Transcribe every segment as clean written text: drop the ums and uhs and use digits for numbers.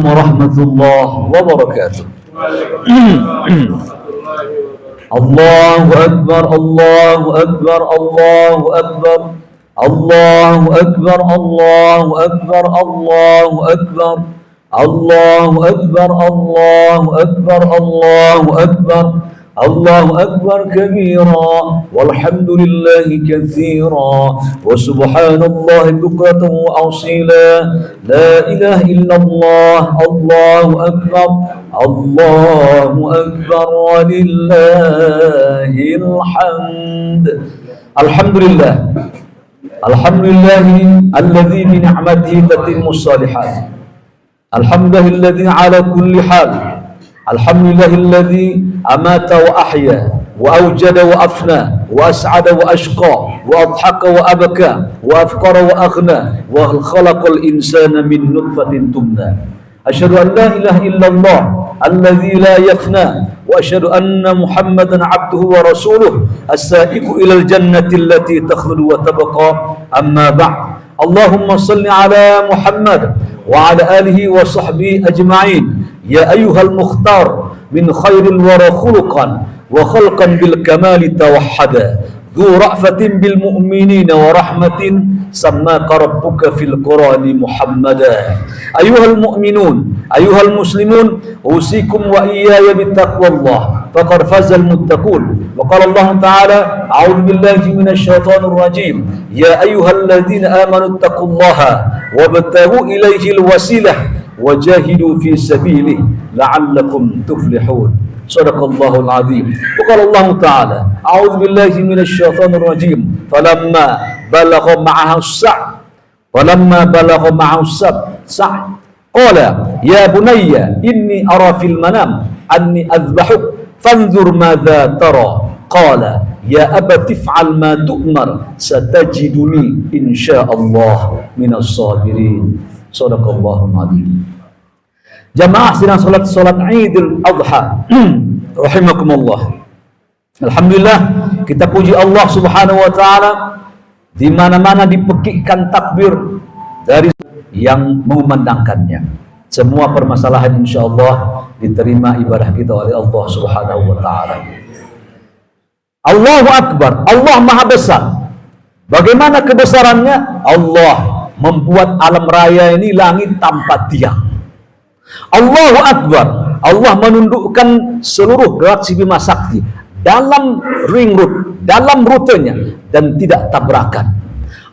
warahmatullahi wabarakatuh. Allahu Akbar, Allahu Akbar, Allahu Akbar, Allahu Akbar, Allahu Akbar, Allahu Akbar, Allahu Akbar, Allahu Akbar, Allahu Akbar, Allahu Akbar kabira, walhamdulillahi katsira, wa subhanallahi bukratan wa asila, la ilaha illallah, Allahu Akbar, Allahu Akbar, walillahil hamd. Alhamdulillah, alhamdulillahi alladzi bi ni'matihi tatimmus shalihat. Alhamdulillahilladzi ala kulli hal. Alhamdulillahilladzi amata wa ahya wa awjada wa afna wa as'ada wa ashqa wa adhaka wa abka wa afqara wa aghna wa khalaqal insana min nutfatin tumna. Asyhadu an la ilaha illallah alladzi la yafna wa asyhadu anna Muhammadan abduhu wa rasuluh as-sa'iqu ilal jannati allati takhludu wa tabqa. Amma ba'd. Allahumma salli ala Muhammad wa ala alihi wa sahbihi ajma'in. Ya ayyuhal mukhtar min khairil wara khuluqan wa khalqan bil kamali tawahhada dhu ra'fatin bil mu'minina wa rahmatin sammaka rabbuka fil qur'ani Muhammada. Ayyuhal mu'minun, ayyuhal muslimun, usikum wa iyaya bittaqwallah faqad fazal muttaqun. Wa qala Allah ta'ala a'udzu billahi minasy syaithanir rajim ya ayyuhalladzina amanu taqullaha wabtaghu ilaihil wasilah wajahidu fi sabilihi la'allakum tuflihun. Shadaqallahul azim. Wa qala Allah ta'ala a'udzu billahi minasy syaithanir rajim falamma balagha ma'ahu as-sa'i qala ya bunayya inni ara fil manam anni azbahuk fanzur madza tara qala ya abati if'al ma tu'mar satajiduni insyaallah minas sabirin. Shadaqallahul azim. Jamaah sedang salat Idul Adha rahimakumullah. Alhamdulillah, kita puji Allah Subhanahu wa taala di mana-mana dipekikkan takbir dari yang mengumandangkannya. Semua permasalahan insyaallah diterima ibadah kita oleh Allah Subhanahu wa taala. Allahu Akbar, Allah Maha Besar. Bagaimana kebesarannya? Allah membuat alam raya ini langit tanpa tiang. Allahu Akbar, Allah menundukkan seluruh galaksi Bima Sakti dalam ring road, dalam rutenya dan tidak tabrakan.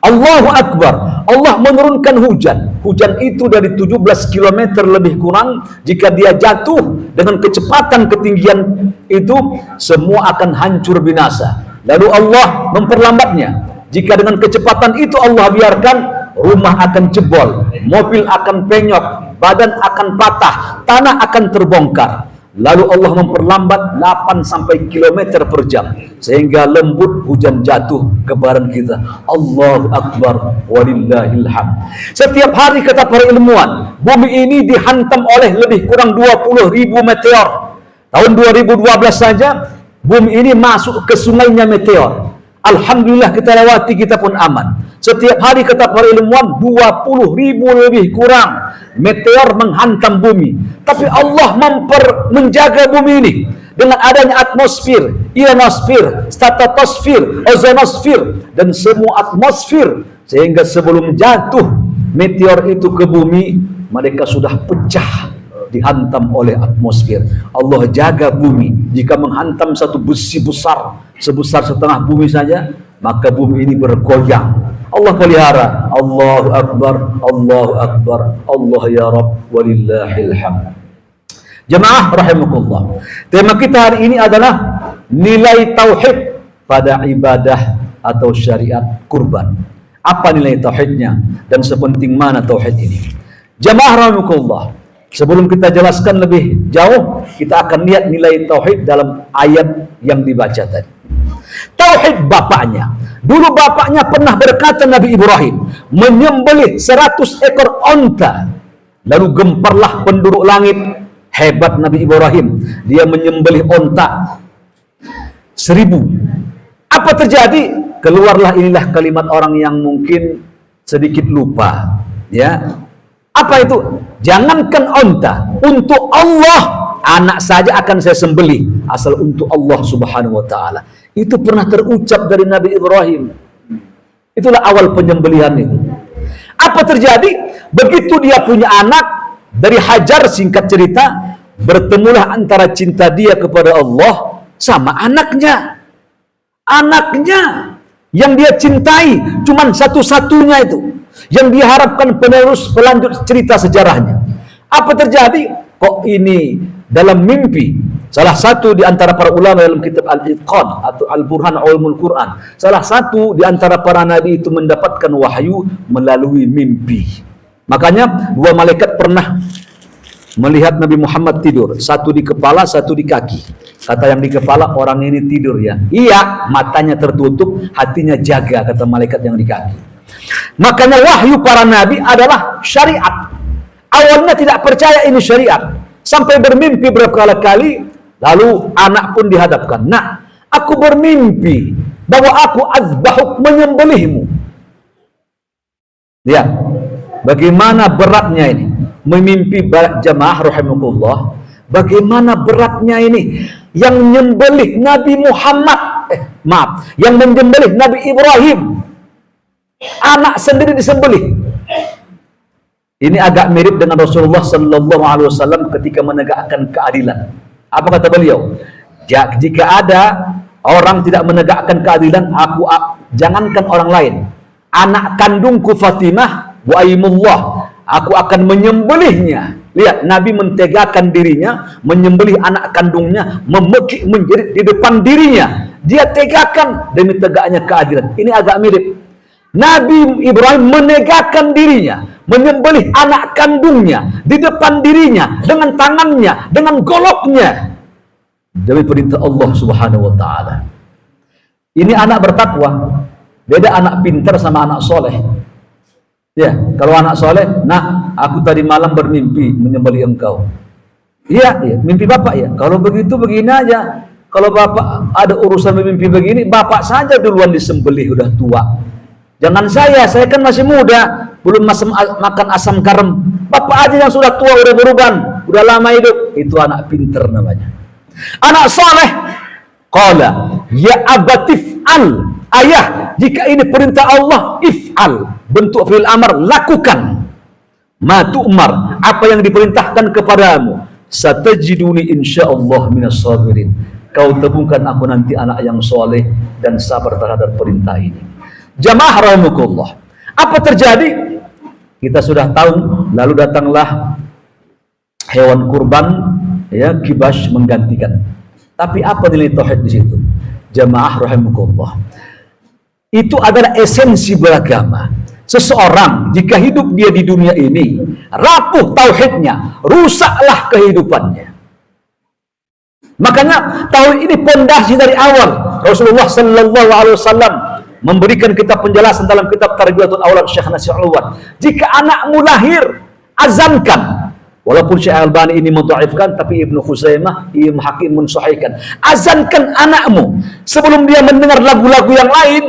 Allahu Akbar, Allah menurunkan hujan. Hujan itu dari 17 km lebih kurang, jika dia jatuh dengan kecepatan ketinggian itu semua akan hancur binasa. Lalu Allah memperlambatnya. Jika dengan kecepatan itu Allah biarkan, rumah akan jebol, mobil akan penyok, badan akan patah, tanah akan terbongkar. Lalu Allah memperlambat 8 km per jam sehingga lembut hujan jatuh ke badan kita. Allahu Akbar walillahil hamd. Setiap hari kata para ilmuwan, bumi ini dihantam oleh lebih kurang 20.000 meteor. Tahun 2012 saja bumi ini masuk ke sungainya meteor. Alhamdulillah kita lewati, kita pun aman. Setiap hari kata para ilmuwan 20.000 lebih kurang meteor menghantam bumi. Tapi Allah menjaga bumi ini dengan adanya atmosfer, ionosfer, stratosfer, ozonosfer dan semua atmosfer, sehingga sebelum jatuh meteor itu ke bumi mereka sudah pecah dihantam oleh atmosfer. Allah jaga bumi. Jika menghantam satu besi besar sebesar setengah bumi saja, maka bumi ini bergoyang. Allah pelihara. Allahu Akbar, Allahu Akbar, Allah ya Rabb walillahil hamd. Jemaah rahimakumullah. Tema kita hari ini adalah nilai tauhid pada ibadah atau syariat kurban. Apa nilai tauhidnya dan sepenting mana tauhid ini? Jemaah rahimakumullah. Sebelum kita jelaskan lebih jauh, kita akan lihat nilai tauhid dalam ayat yang dibaca tadi. Tauhid bapaknya. Dulu bapaknya pernah berkata Nabi Ibrahim menyembelih 100 ekor onta. Lalu gemparlah penduduk langit. Hebat Nabi Ibrahim. Dia menyembelih onta 1000. Apa terjadi? Keluarlah inilah kalimat orang yang mungkin sedikit lupa. Ya. Apa itu? Jangankan onta, untuk Allah anak saja akan saya sembelih, asal untuk Allah Subhanahu wa taala. Itu pernah terucap dari Nabi Ibrahim. Itulah awal penyembelihan itu. Apa terjadi? Begitu dia punya anak dari Hajar, singkat cerita, bertemulah antara cinta dia kepada Allah sama anaknya. Anaknya yang dia cintai cuman satu-satunya itu, yang diharapkan pelanjut cerita sejarahnya. Apa terjadi? Kok ini dalam mimpi? Salah satu di antara para ulama dalam kitab Al-Itqan atau Al-Burhan Ulumul Quran, salah satu di antara para nabi itu mendapatkan wahyu melalui mimpi. Makanya dua malaikat pernah melihat Nabi Muhammad tidur, satu di kepala, satu di kaki. Kata yang di kepala, orang ini tidur ya. Iya, matanya tertutup, hatinya jaga, kata malaikat yang di kaki. Makanya wahyu para nabi adalah syariat. Awalnya tidak percaya ini syariat, sampai bermimpi berkali-kali, lalu anak pun dihadapkan. Nah, aku bermimpi bahwa aku azbahuk, menyembelihmu. Ya, bagaimana beratnya ini? Memimpi jamaah rahimakumullah, bagaimana beratnya ini? Yang menyembelih Nabi Muhammad, yang menyembelih Nabi Ibrahim, anak sendiri disembelih. Ini agak mirip dengan Rasulullah Sallallahu Alaihi Wasallam ketika menegakkan keadilan. Apa kata beliau? Jika ada orang tidak menegakkan keadilan, jangankan orang lain, anak kandungku Fatimah wa aimullah, aku akan menyembelihnya. Lihat, Nabi mentegakkan dirinya, menyembelih anak kandungnya, memekik menjerit di depan dirinya. Dia tegakkan demi tegaknya keadilan. Ini agak mirip. Nabi Ibrahim menegakkan dirinya, menyembelih anak kandungnya di depan dirinya dengan tangannya, dengan goloknya, demi perintah Allah Subhanahu wa taala. Ini anak bertakwa. Beda anak pintar sama anak soleh. Ya, kalau anak soleh, nah, aku tadi malam bermimpi menyembelih engkau. Iya, iya, mimpi bapak ya. Kalau begitu begini aja. Kalau bapak ada urusan mimpi begini, bapak saja duluan disembelih, udah tua. Jangan saya kan masih muda, belum makan asam garam. Bapak aja yang sudah tua, udah beruban, udah lama hidup. Itu anak pinter namanya. Anak soleh, qala ya abatif al, ayah, jika ini perintah Allah, if'al, bentuk fi'il amar, lakukan. Ma tu'mar, apa yang diperintahkan kepadamu. Satajiduni insyaallah minas sabirin. Kau temukan aku nanti anak yang soleh dan sabar terhadap perintah ini. Jamaah rahimakumullah. Apa terjadi? Kita sudah tahu, lalu datanglah hewan kurban, ya, kibas menggantikan. Tapi apa nilai tauhid di situ? Jamaah rahimakumullah. Itu adalah esensi beragama. Seseorang jika hidup dia di dunia ini rapuh tauhidnya, rusaklah kehidupannya. Makanya tauhid ini pondasi dari awal. Rasulullah Sallallahu Alaihi Wasallam memberikan kita penjelasan dalam kitab Tarbiyatul Aulad Syekh Nasir Al-Awwad. Jika anakmu lahir, azankan. Walaupun Syekh Al-Albani ini mendhaifkan, tapi Ibnu Khuzaimah, Ibnu Hakim mensahihkan. Azankan anakmu sebelum dia mendengar lagu-lagu yang lain,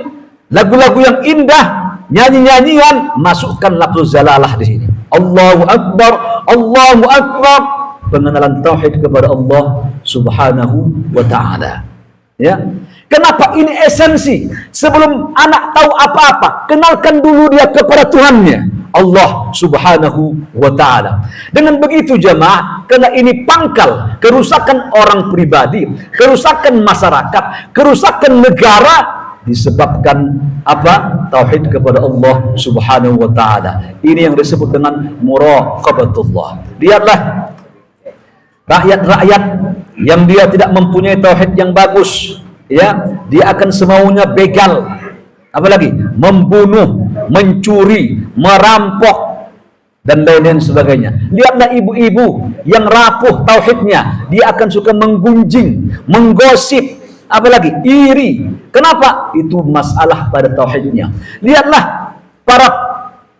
lagu-lagu yang indah, nyanyi-nyanyian, masukkan lafaz zalalah di sini. Allahu Akbar, Allahu Akbar. Pengenalan tauhid kepada Allah Subhanahu wa taala. Ya. Kenapa ini esensi? Sebelum anak tahu apa-apa, kenalkan dulu dia kepada Tuhannya, Allah Subhanahu wa taala. Dengan begitu jemaah, karena ini pangkal kerusakan orang pribadi, kerusakan masyarakat, kerusakan negara disebabkan apa? Tauhid kepada Allah Subhanahu wa taala. Ini yang disebut dengan muraqabatullah. Lihatlah rakyat-rakyat yang dia tidak mempunyai tauhid yang bagus, ya, dia akan semaunya begal, apalagi membunuh, mencuri, merampok dan lain-lain sebagainya. Lihatlah ibu-ibu yang rapuh tauhidnya, dia akan suka menggunjing, menggosip, apalagi iri. Kenapa? Itu masalah pada tauhidnya. Lihatlah para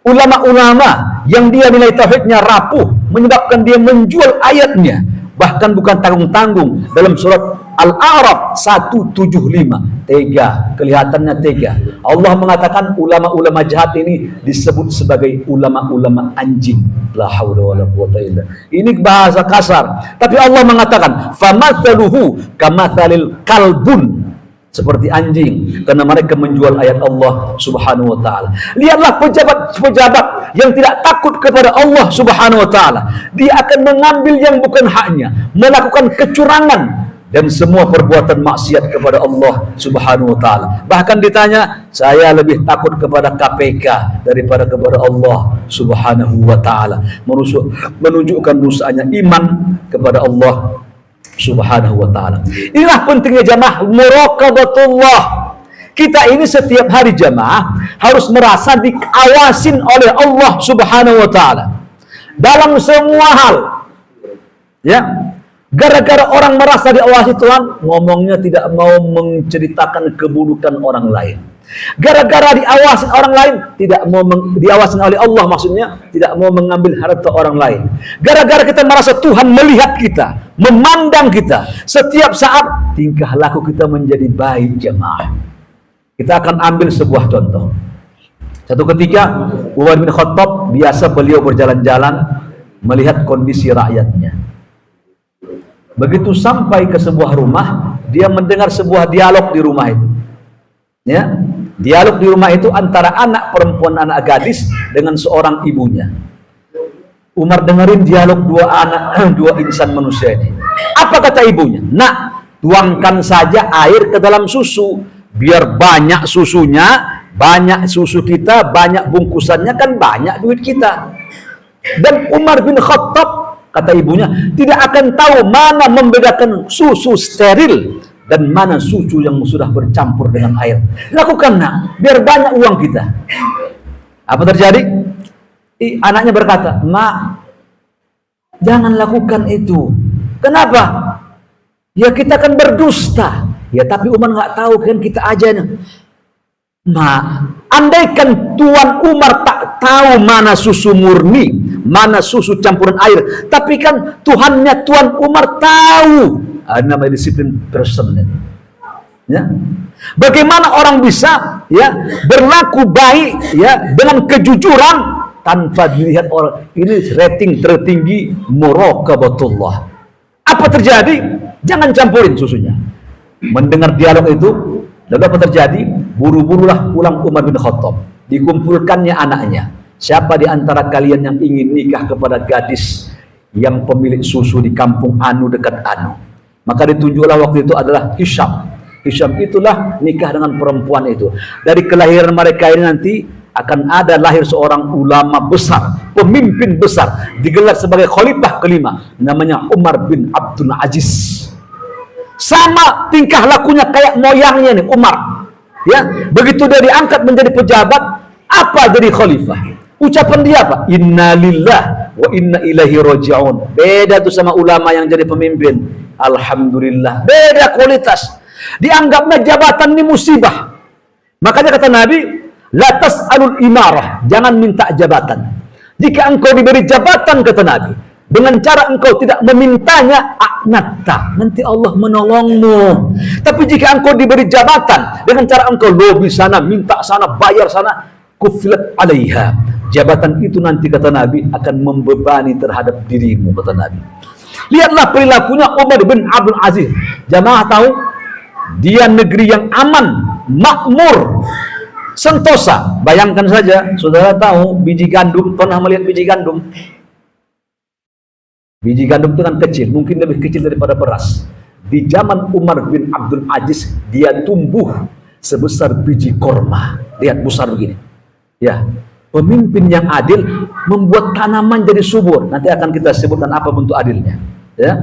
ulama-ulama yang dia nilai tauhidnya rapuh, menyebabkan dia menjual ayatnya. Bahkan bukan tanggung-tanggung. Dalam surat Al-A'raf 175, tega, kelihatannya tega. Allah mengatakan ulama-ulama jahat ini disebut sebagai ulama-ulama anjing. La haula wala quwwata illa. Ini bahasa kasar, tapi Allah mengatakan famathaluhu kamathalil kalbun, seperti anjing, karena mereka menjual ayat Allah Subhanahu wa taala. Lihatlah pejabat-pejabat yang tidak takut kepada Allah Subhanahu wa taala. Dia akan mengambil yang bukan haknya, melakukan kecurangan dan semua perbuatan maksiat kepada Allah Subhanahu wa taala. Bahkan ditanya, saya lebih takut kepada KPK daripada kepada Allah Subhanahu wa taala. Menunjukkan dosanya iman kepada Allah Subhanahu wa ta'ala. Inilah pentingnya jamaah muraqabatullah. Kita ini setiap hari jamaah harus merasa diawasin oleh Allah Subhanahu wa ta'ala dalam semua hal. Ya, gara-gara orang merasa diawasi Tuhan, ngomongnya tidak mau menceritakan keburukan orang lain. Gara-gara diawasin orang lain, tidak mau diawasin oleh Allah, maksudnya tidak mau mengambil harta orang lain. Gara-gara kita merasa Tuhan melihat kita, memandang kita setiap saat, tingkah laku kita menjadi baik jemaah. Kita akan ambil sebuah contoh. Satu ketika Umar bin Khattab, biasa beliau berjalan-jalan melihat kondisi rakyatnya. Begitu sampai ke sebuah rumah, dia mendengar sebuah dialog di rumah itu. Ya, dialog di rumah itu antara anak perempuan, anak gadis dengan seorang ibunya. Umar dengerin dialog dua insan manusia ini. Apa kata ibunya? Nak, tuangkan saja air ke dalam susu, biar banyak susunya, banyak susu kita, banyak bungkusannya, kan banyak duit kita. Dan Umar bin Khattab, kata ibunya, tidak akan tahu mana membedakan susu steril dan mana susu yang sudah bercampur dengan air. Lakukan nak, biar banyak uang kita. Apa terjadi? Anaknya berkata, Mak, jangan lakukan itu. Kenapa? Ya kita kan berdusta. Ya tapi Umar nggak tahu kan, kita aja. Mak, andaikan Tuan Umar tak tahu mana susu murni, mana susu campuran air, tapi kan Tuhannya Tuan Umar tahu. Namanya disiplin person. Ya. Bagaimana orang bisa ya berlaku baik ya dengan kejujuran tanpa dilihat orang? Ini rating tertinggi muraqabatullah. Apa terjadi? Jangan campurin susunya. Mendengar dialog itu, lalu apa terjadi? Buru-burulah pulang Umar bin Khattab. Dikumpulkannya anaknya. Siapa di antara kalian yang ingin nikah kepada gadis yang pemilik susu di kampung Anu dekat Anu? Maka ditunjuklah waktu itu adalah Hisham. Hisham itulah nikah dengan perempuan itu. Dari kelahiran mereka ini nanti akan ada lahir seorang ulama besar, pemimpin besar, digelar sebagai khalifah kelima, namanya Umar bin Abdul Aziz. Sama tingkah lakunya kayak moyangnya nih Umar. Ya, begitu dia diangkat menjadi pejabat, apa jadi khalifah? Ucapan dia apa? Inna lillah wa inna ilaihi raji'un. Beda tuh sama ulama yang jadi pemimpin. Alhamdulillah, beda kualitas. Dianggapnya jabatan ini musibah. Makanya kata Nabi, la tas'alul imarah, jangan minta jabatan. Jika engkau diberi jabatan, kata Nabi, dengan cara engkau tidak memintanya, aknatta, nanti Allah menolongmu. Tapi jika engkau diberi jabatan dengan cara engkau lobi sana, minta sana, bayar sana, kufilat alaiha, jabatan itu nanti kata Nabi akan membebani terhadap dirimu, kata Nabi. Lihatlah perilakunya Umar bin Abdul Aziz. Jamaah tahu, dia negeri yang aman, makmur, sentosa. Bayangkan saja, saudara tahu biji gandum, pernah melihat biji gandum? Biji gandum itu kan kecil, mungkin lebih kecil daripada beras. Di zaman Umar bin Abdul Aziz, dia tumbuh sebesar biji korma. Lihat, besar begini. Ya, pemimpin yang adil membuat tanaman jadi subur. Nanti akan kita sebutkan apa bentuk adilnya. Ya.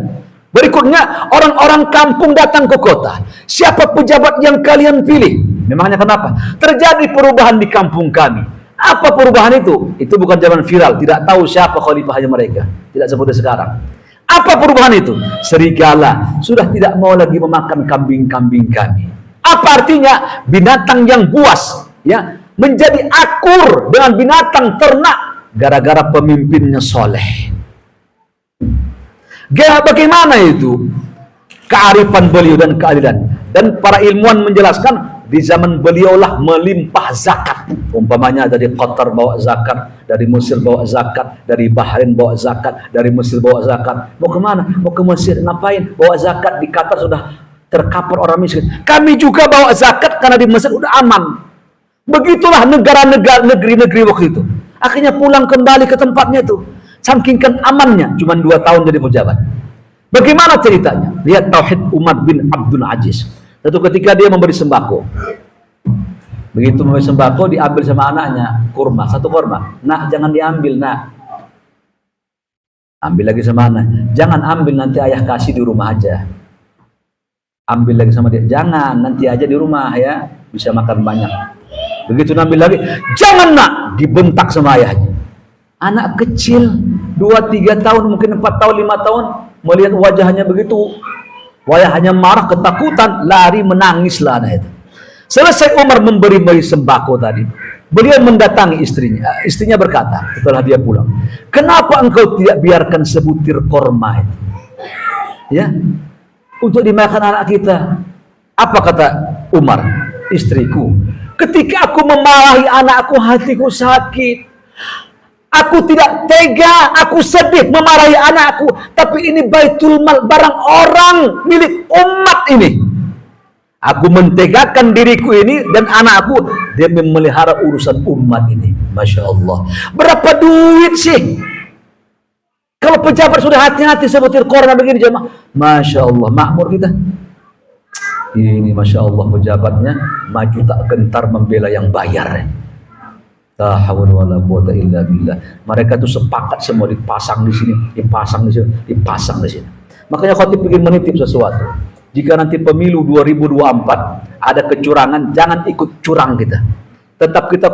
Berikutnya, orang-orang kampung datang ke kota. Siapa pejabat yang kalian pilih? Memangnya kenapa? Terjadi perubahan di kampung kami. Apa perubahan itu? Itu bukan zaman viral. Tidak tahu siapa khalifahnya mereka. Tidak seperti sekarang. Apa perubahan itu? Serigala sudah tidak mau lagi memakan kambing-kambing kami. Apa artinya? Binatang yang buas, ya, menjadi akur dengan binatang ternak gara-gara pemimpinnya soleh. Bagaimana itu kearifan beliau dan keadilan? Dan para ilmuwan menjelaskan di zaman beliaulah melimpah zakat. Umpamanya dari Qatar bawa zakat, dari Mesir bawa zakat, dari Bahrain bawa zakat, dari Mesir bawa zakat. Mau kemana? Mau ke Mesir, ngapain? Bawa zakat. Di Qatar sudah terkapar orang miskin. Kami juga bawa zakat karena di Mesir udah aman. Begitulah negara-negara, negeri-negeri waktu itu. Akhirnya pulang kembali ke tempatnya itu. Saking kan amannya, cuma 2 tahun jadi pejabat. Bagaimana ceritanya? Lihat tauhid Umar bin Abdul Aziz. Satu ketika dia memberi sembako. Begitu memberi sembako, diambil sama anaknya kurma, 1 kurma. Nak, jangan diambil, nak. Ambil lagi sama anak. Jangan ambil, nanti ayah kasih di rumah aja. Ambil lagi sama dia. Jangan, nanti aja di rumah ya, bisa makan banyak. Begitu ambil lagi, jangan nak, dibentak sama ayahnya. Anak kecil 2-3 tahun, mungkin 4 tahun, 5 tahun, melihat wajahnya begitu, wajahnya marah, ketakutan, lari menangislah anak itu. Selesai Umar memberi sembako tadi, beliau mendatangi istrinya. Istrinya berkata setelah dia pulang, kenapa engkau tidak biarkan sebutir korma itu, ya, untuk dimakan anak kita? Apa kata Umar? Istriku, ketika aku memarahi anakku, hatiku sakit. Aku tidak tega, aku sedih memarahi anakku. Tapi ini baitul mal, barang orang, milik umat ini. Aku mentegakan diriku ini dan anakku, dia memelihara urusan umat ini. Masya Allah. Berapa duit sih? Kalau pejabat sudah hati-hati sebutir korma begini jemaah. Masya Allah, makmur kita. Ini Masya Allah pejabatnya maju tak gentar membela yang bayar. La haula wala quwata illa billah. Mereka itu sepakat semua dipasang di sini, dipasang di sini, dipasang di sini. Makanya khatib ingin menitip sesuatu. Jika nanti pemilu 2024 ada kecurangan, jangan ikut curang kita. Tetap kita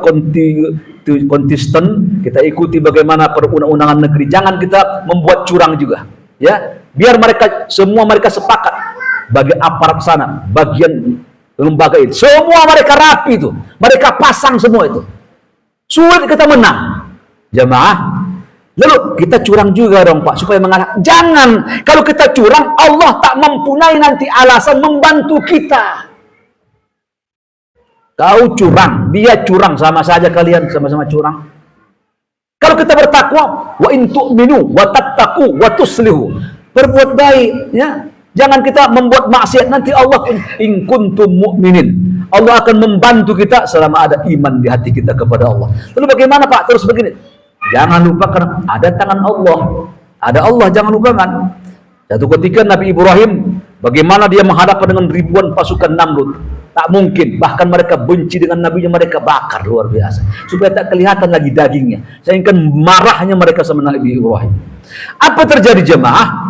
konsisten, kita ikuti bagaimana perundang-undangan negeri. Jangan kita membuat curang juga. Ya, biar mereka semua sepakat. Bagi aparat sana, bagian lembaga itu, semua mereka rapi itu, mereka pasang semua itu. Sulit kita menang, jemaah. Lalu kita curang juga dong Pak, supaya mengalahkan. Jangan, kalau kita curang, Allah tak mempunyai nanti alasan membantu kita. Kau curang, dia curang, sama saja kalian sama-sama curang. Kalau kita bertakwa, wa in tu'minu wa tattaqu wa tuslihu, berbuat baik, ya. Jangan kita membuat maksiat, nanti Allah in kuntum mu'minin. Allah akan membantu kita selama ada iman di hati kita kepada Allah. Lalu bagaimana Pak? Terus begini. Jangan lupakan ada tangan Allah. Ada Allah, jangan lupakan. Satu ketika Nabi Ibrahim, bagaimana dia menghadapkan dengan ribuan pasukan Namrud. Tak mungkin, bahkan mereka benci dengan nabinya, mereka bakar luar biasa. Supaya tak kelihatan lagi dagingnya. Sehingga marahnya mereka sama Nabi Ibrahim. Apa terjadi jemaah?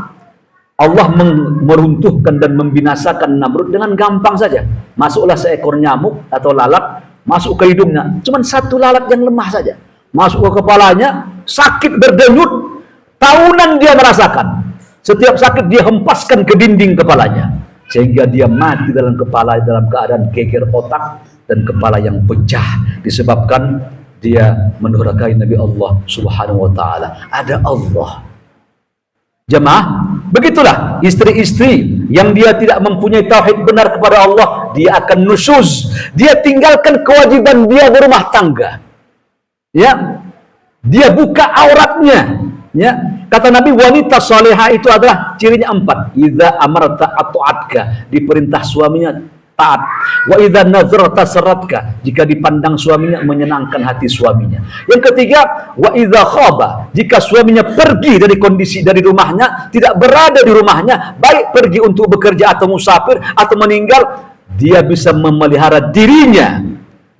Allah meruntuhkan dan membinasakan Namrud dengan gampang saja. Masuklah seekor nyamuk atau lalat, masuk ke hidungnya. Cuman 1 lalat yang lemah saja. Masuk ke kepalanya, sakit berdenyut, tahunan dia merasakan. Setiap sakit dia hempaskan ke dinding kepalanya. Sehingga dia mati dalam keadaan geger otak dan kepala yang pecah. Disebabkan dia mendurhakai Nabi Allah Subhanahu wa ta'ala. Ada Allah. Jemaah, begitulah istri-istri yang dia tidak mempunyai tauhid benar kepada Allah, dia akan nusyuz, dia tinggalkan kewajiban dia berumah tangga. Ya, dia buka auratnya. Ya, kata Nabi, wanita salihah itu adalah cirinya 4. Idza amarta atu'atka, diperintah suaminya taat. Wa idza nazarta saratka, jika dipandang suaminya menyenangkan hati suaminya. Yang ketiga, wa idza khaba, jika suaminya pergi dari rumahnya, tidak berada di rumahnya, baik pergi untuk bekerja atau musafir atau meninggal, dia bisa memelihara dirinya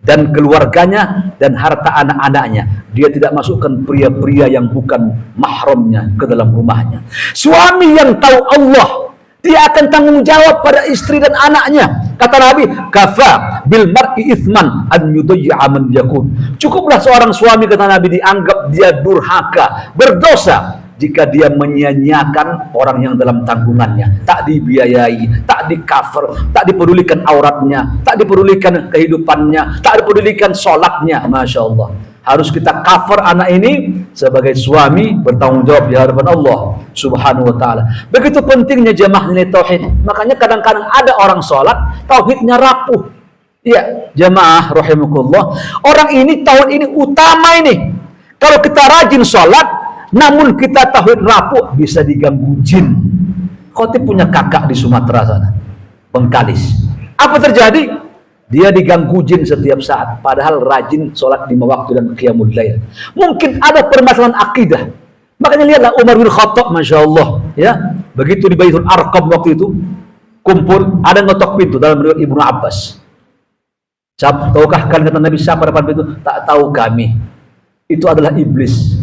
dan keluarganya dan harta anak-anaknya. Dia tidak masukkan pria-pria yang bukan mahramnya ke dalam rumahnya. Suami yang tahu Allah, dia akan tanggung jawab pada istri dan anaknya. Kata Nabi, kafa bil mar'i ithman an yudayya man yakun. Cukuplah seorang suami, kata Nabi, dianggap dia durhaka, berdosa jika dia menyia-nyiakan orang yang dalam tanggungannya, tak dibiayai, tak di-cover, tak dipedulikan auratnya, tak dipedulikan kehidupannya, tak dipedulikan sholatnya. Masya Allah. Harus kita cover anak ini sebagai suami bertanggung jawab di hadapan Allah Subhanahu wa taala. Begitu pentingnya jamaah nilai tauhid. Makanya kadang-kadang ada orang sholat tauhidnya rapuh. Ya, jamaah rahimakumullah. Orang ini tauhid ini utama ini. Kalau kita rajin sholat, namun kita tauhid rapuh, bisa diganggu jin. Khotib punya kakak di Sumatera sana, Bengkalis. Apa terjadi? Dia diganggu jin setiap saat, padahal rajin sholat 5 waktu dan qiyamul lail. Mungkin ada permasalahan akidah. Makanya lihatlah Umar bin Khattab, masya Allah, ya, begitu di Baitul Arqam waktu itu kumpul, ada ngetok pintu dalam riwayat Ibnu Abbas. Tahukah kalian, kata Nabi, siapa depan pintu? Tak tahu kami. Itu adalah iblis.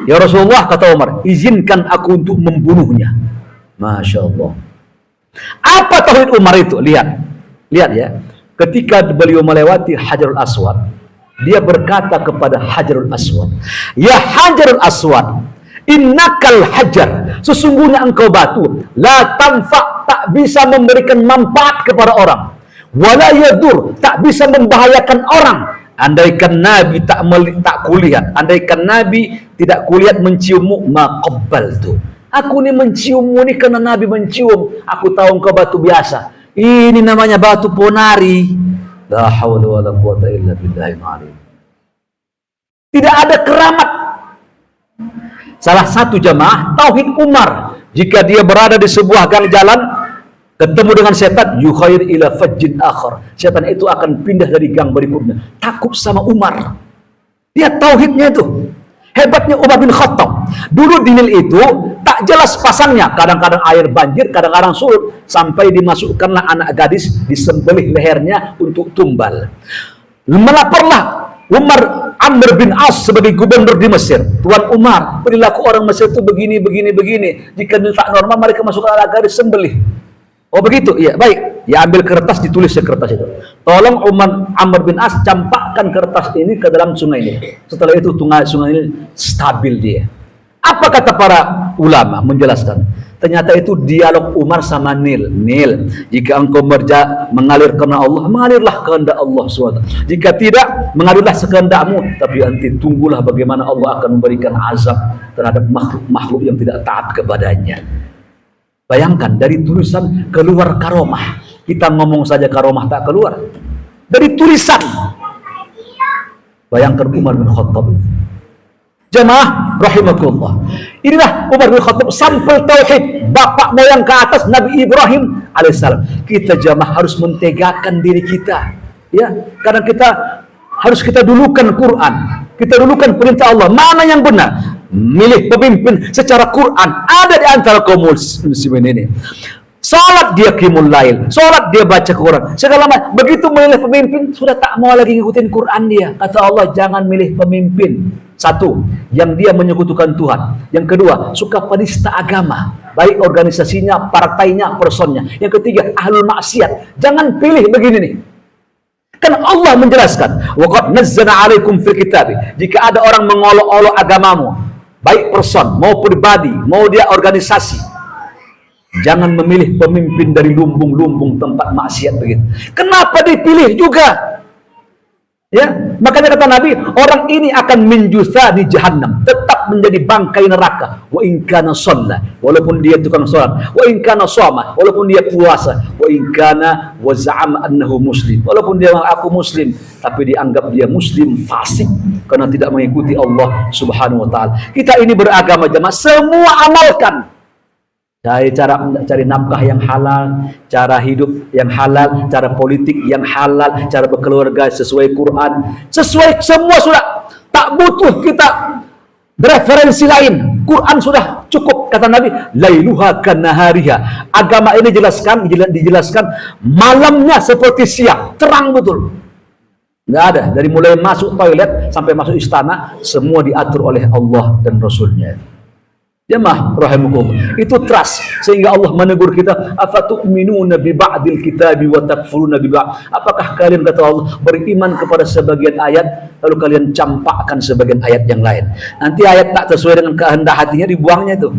Ya Rasulullah, kata Umar, izinkan aku untuk membunuhnya. Masya Allah. Apa tauhid Umar itu? Lihat ya. Ketika beliau melewati Hajarul Aswad, dia berkata kepada Hajarul Aswad, ya Hajarul Aswad, innakal hajar, sesungguhnya engkau batu, la tanfa, tak bisa memberikan manfaat kepada orang, wala yadur, tak bisa membahayakan orang. Andaikan Nabi tak kulihat, andaikan Nabi tidak kulihat menciummu, maqabbal tu. Aku ini menciummu ini karena Nabi mencium. Aku tahu engkau batu biasa. Ini namanya batu ponari. La haula wala quwata illa billahil azim. Tidak ada keramat. Salah satu jamaah tauhid Umar, jika dia berada di sebuah gang jalan ketemu dengan setan, yukhair ila fajjin akhar, setan itu akan pindah dari gang berikutnya. Takut sama Umar. Dia tauhidnya itu. Hebatnya Umar bin Khattab. Dulu di Nil itu tak jelas pasangnya. Kadang-kadang air banjir, kadang-kadang surut. Sampai dimasukkanlah anak gadis, disembelih lehernya untuk tumbal. Melaporlah Umar Amr bin As sebagai gubernur di Mesir. Tuan Umar, perilaku orang Mesir itu begini. Jika tak normal, mereka masukkan anak gadis, sembelih. Oh begitu? Iya, baik. Ya, ambil kertas, ditulis di kertas itu. Tolong Amr bin As campakkan kertas ini ke dalam sungai ini. Setelah itu sungai ini stabil dia. Apa kata para ulama menjelaskan? Ternyata itu dialog Umar sama Nil. Nil, jika engkau mengalir karena Allah, mengalirlah kehendak Allah SWT. Jika tidak, mengalirlah sekehendakmu. Tapi nanti tunggulah bagaimana Allah akan memberikan azab terhadap makhluk yang tidak taat kepadanya. Bayangkan, dari tulisan keluar karomah. Kita ngomong saja karomah tak keluar. Dari tulisan. Bayangkan Umar bin Khattab. Jamaah rahimakumullah. Inilah Umar bin Khattab, sampel tauhid bapak moyang ke atas Nabi Ibrahim alaihissalam. Kita jamaah harus mentegakkan diri kita. Ya, karena harus kita dulukan Quran. Kita dulukan perintah Allah. Mana yang benar? Milih pemimpin secara Quran. Ada di antara kaum muslimin ini. Salat dia qiyamul lail, salat dia baca Quran. Segala macam. Begitu milih pemimpin, sudah tak mau lagi ngikutin Quran dia. Kata Allah, jangan milih pemimpin. Satu, yang dia menyekutukan Tuhan. Yang kedua, suka penista agama. Baik organisasinya, partainya, personnya. Yang ketiga, ahlul maksiat. Jangan pilih begini nih. Karena Allah menjelaskan, wa qad nazzala 'alaikum fil kitab. Jika ada orang mengolok-olok agamamu, baik person, mau pribadi, mau dia organisasi, jangan memilih pemimpin dari lumbung-lumbung tempat maksiat begitu. Kenapa dipilih juga? Ya, makanya kata Nabi, orang ini akan menjusa di jahannam, tetap menjadi bangkai neraka. Wa in kana shalla, walaupun dia tukang salat, wa in kana shama, walaupun dia puasa, wa in kana wa za'ama annahu muslim, walaupun dia mengaku muslim, tapi dianggap dia muslim fasik karena tidak mengikuti Allah Subhanahu wa taala. Kita ini beragama jemaah, semua amalkan. Cari nafkah yang halal, cara hidup yang halal, cara politik yang halal, cara berkeluarga sesuai Quran, sesuai semua sudah. Tak butuh kita referensi lain. Quran sudah cukup, kata Nabi. Lailuha kanahariha. Agama ini dijelaskan malamnya seperti siang, terang betul. Nggak ada, dari mulai masuk toilet sampai masuk istana, semua diatur oleh Allah dan Rasulnya. Jemaah rahimakumullah, itu trust, sehingga Allah menegur kita, afatu'minuna bi ba'dil kitabi wa takfuruna bi ba'd. Apakah kalian, kata Allah, beriman kepada sebagian ayat lalu kalian campakkan sebagian ayat yang lain? Nanti ayat tak sesuai dengan kehendak hatinya dibuangnya itu.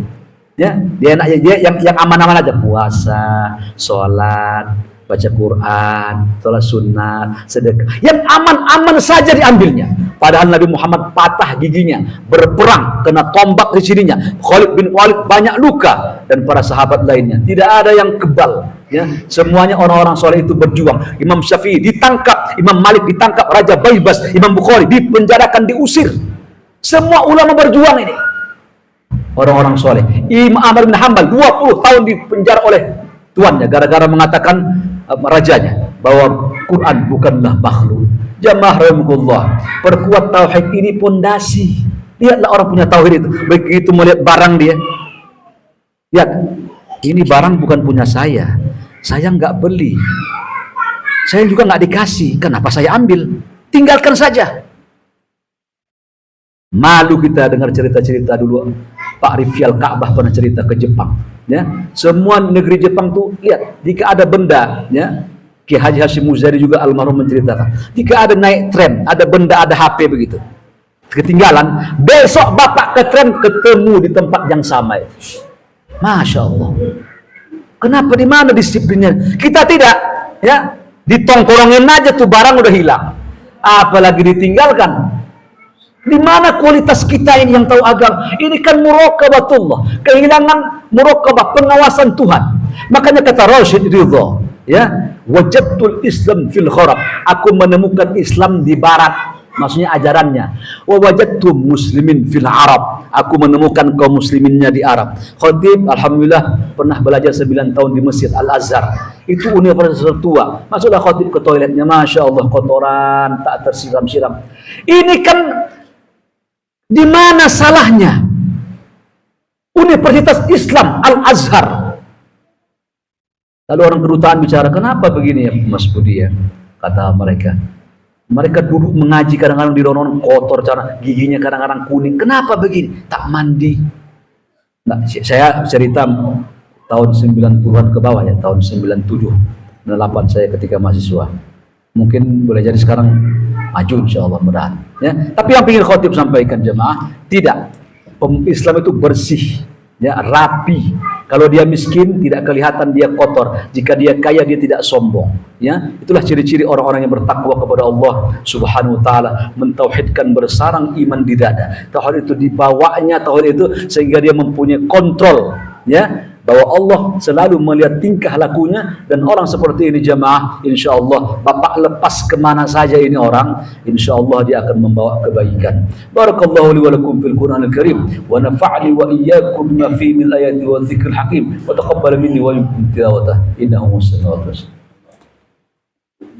Ya, dia enaknya dia yang aman-aman aja, puasa, sholat, baca Quran, sholat sunat, sedekah. Yang aman-aman saja diambilnya. Padahal Nabi Muhammad patah giginya, berperang, kena tombak di sininya. Khalid bin Walid banyak luka dan para sahabat lainnya. Tidak ada yang kebal. Ya, semuanya orang-orang soleh itu berjuang. Imam Syafi'i ditangkap, Imam Malik ditangkap, Raja Baibas, Imam Bukhari dipenjarakan, diusir. Semua ulama berjuang ini. Orang-orang soleh. Imam Ahmad bin Hanbal 20 tahun dipenjara oleh tuannya gara-gara mengatakan rajanya bahwa Quran bukanlah makhluk. Jamaah rahimakumullah, perkuat tauhid ini pondasi. Lihatlah orang punya tauhid itu, begitu melihat barang dia, lihat, ini barang bukan punya saya nggak beli, saya juga nggak dikasih, kenapa saya ambil? Tinggalkan saja. Malu kita dengar cerita-cerita dulu. Pak Rifial Ka'bah pernah cerita ke Jepang. Ya, semua negeri Jepang tuh lihat, jika ada benda, ya, Ki Haji Hashim Muzari juga almarhum menceritakan, jika ada naik tren, ada benda, ada HP begitu, ketinggalan, besok bapak ke tren ketemu di tempat yang sama itu. Masya Allah. Kenapa, di mana disiplinnya? Kita tidak, ya, ditongkrongin aja tuh barang udah hilang, apalagi ditinggalkan. Di mana kualitas kita ini yang tahu agama? Ini kan muraqabatullah, kehilangan muraqabah, pengawasan Tuhan. Makanya kata Rasyid Ridha, ya, wajadtul Islam fil gharab, aku menemukan Islam di barat, maksudnya ajarannya. Wa wajadtu muslimin fil Arab, aku menemukan kaum musliminnya di Arab. Khatib alhamdulillah pernah belajar 9 tahun di Mesir Al-Azhar. Itu universitas tua. Masuklah khatib ke toiletnya, Masya Allah, kotoran tak tersiram-siram. Ini kan di mana salahnya? Universitas Islam Al-Azhar. Lalu orang kedutaan bicara, kenapa begini ya Mas Budi ya? Kata mereka, mereka duduk mengaji kadang-kadang di ronron kotor, cara giginya kadang-kadang kuning. Kenapa begini? Tak mandi. Nah, saya cerita tahun 90-an ke bawah ya, tahun 97, 98 saya ketika mahasiswa. Mungkin boleh jadi sekarang maju insyaallah mudah. Ya, tapi yang ingin khotib sampaikan jemaah, tidak. Islam itu bersih, ya, rapi. Kalau dia miskin tidak kelihatan dia kotor. Jika dia kaya dia tidak sombong. Ya, itulah ciri-ciri orang-orang yang bertakwa kepada Allah Subhanahu wa taala, mentauhidkan, bersarang iman di dada. Tauhid itu dibawanya, tauhid itu sehingga dia mempunyai kontrol, ya, bahwa Allah selalu melihat tingkah lakunya. Dan orang seperti ini jemaah, insyaallah bapak lepas kemana saja ini orang, insyaallah dia akan membawa kebaikan. Barakallahu li wa lakum fil Qur'anil Karim wa nafa'ni wa iyyakum bima fihi min ayati wa dzikril hakim wa taqabbal minni wa minkum tilawatah innahu sami'un basir.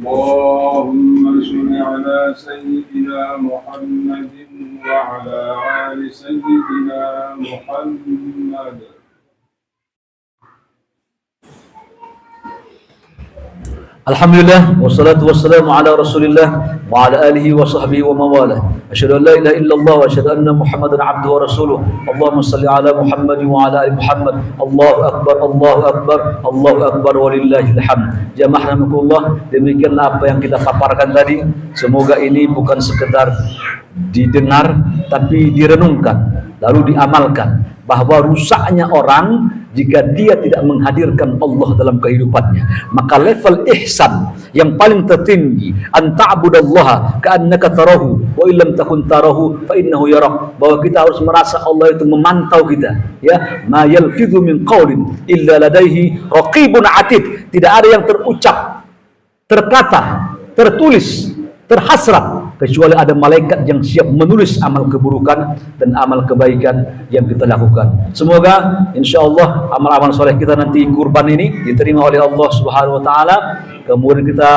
Allahumma shalli ala sayyidina Muhammadin wa ala ali sayyidina Muhammad. Alhamdulillah, wassalatu wassalamu ala rasulillah wa ala alihi wa sahbihi wa mawalah. Asyhadu an la ilaha illallah wa asyhadu anna Muhammadan abduhu wa rasuluh. Allahumma salli ala Muhammad wa ala ali Muhammad. Allahu akbar, Allahu akbar, Allahu akbar walillahil hamd. Jamaah rahimakumullah, demikianlah apa yang kita paparkan tadi. Semoga ini bukan sekedar didengar tapi direnungkan lalu diamalkan, bahwa rusaknya orang jika dia tidak menghadirkan Allah dalam kehidupannya. Maka level ihsan yang paling tertinggi, an ta'budallaha ka'annaka tarahu wa illam takun tarahu fa innahu yarak, bahwa kita harus merasa Allah itu memantau kita, ya. Ma yalfidhu min qaulin illa ladaihi raqibun atid, tidak ada yang terucap, terkata, tertulis, terhasrat kecuali ada malaikat yang siap menulis amal keburukan dan amal kebaikan yang kita lakukan. Semoga insyaallah amal-amal soleh kita nanti kurban ini diterima oleh Allah Subhanahu wa taala, kemudian kita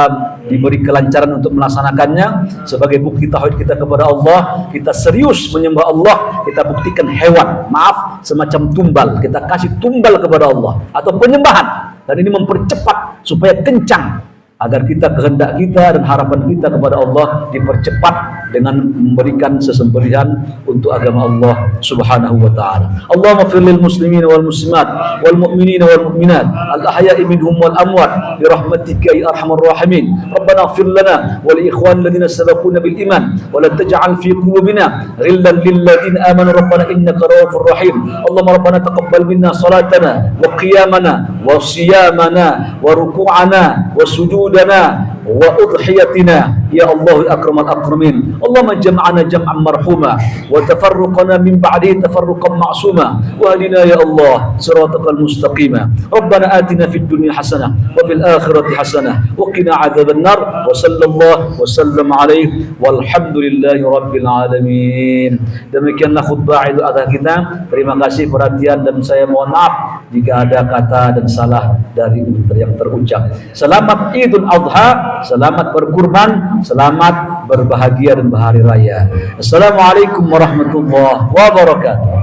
diberi kelancaran untuk melaksanakannya sebagai bukti tauhid kita kepada Allah. Kita serius menyembah Allah, kita buktikan hewan, maaf, semacam tumbal, kita kasih tumbal kepada Allah atau penyembahan, dan ini mempercepat supaya kencang, agar kita, kehendak kita dan harapan kita kepada Allah dipercepat dengan memberikan sesembelihan untuk agama Allah Subhanahu wa taala. Allahumma fir lil muslimin wal muslimat wal mu'minin wal mu'minat al ahya'i minhum wal amwat bi rahmatika ya arhamar rahimin. Rabbana ربنا اغفر لنا ولإخواننا الذين سبقونا بالإيمان ولا تجعل في قلوبنا غلا للذين آمنوا ربنا إنك رؤوف رحيم اللهم ربنا تقبل منا صلاتنا وقيامنا وصيامنا وركوعنا وسجودنا وأضحيتنا يا الله أكرم الأكرمين اللهم جمعنا جمعا مرحوما وتفرقنا من بعده تفرقا معصوما واهدنا يا الله صراطك المستقيم ربنا آتنا في الدنيا حسنة وفي الآخرة حسنة وقنا عذاب النار وصلى الله وسلم عليه والحمد لله رب العالمين. Demikianlah khutbah Idul Adha kita. Terima kasih perhatian dan saya mohon maaf jika ada kata dan salah dari yang terucap. Selamat Idul Adha, selamat berkurban, selamat berbahagia dan berhari raya. Assalamualaikum warahmatullahi wabarakatuh.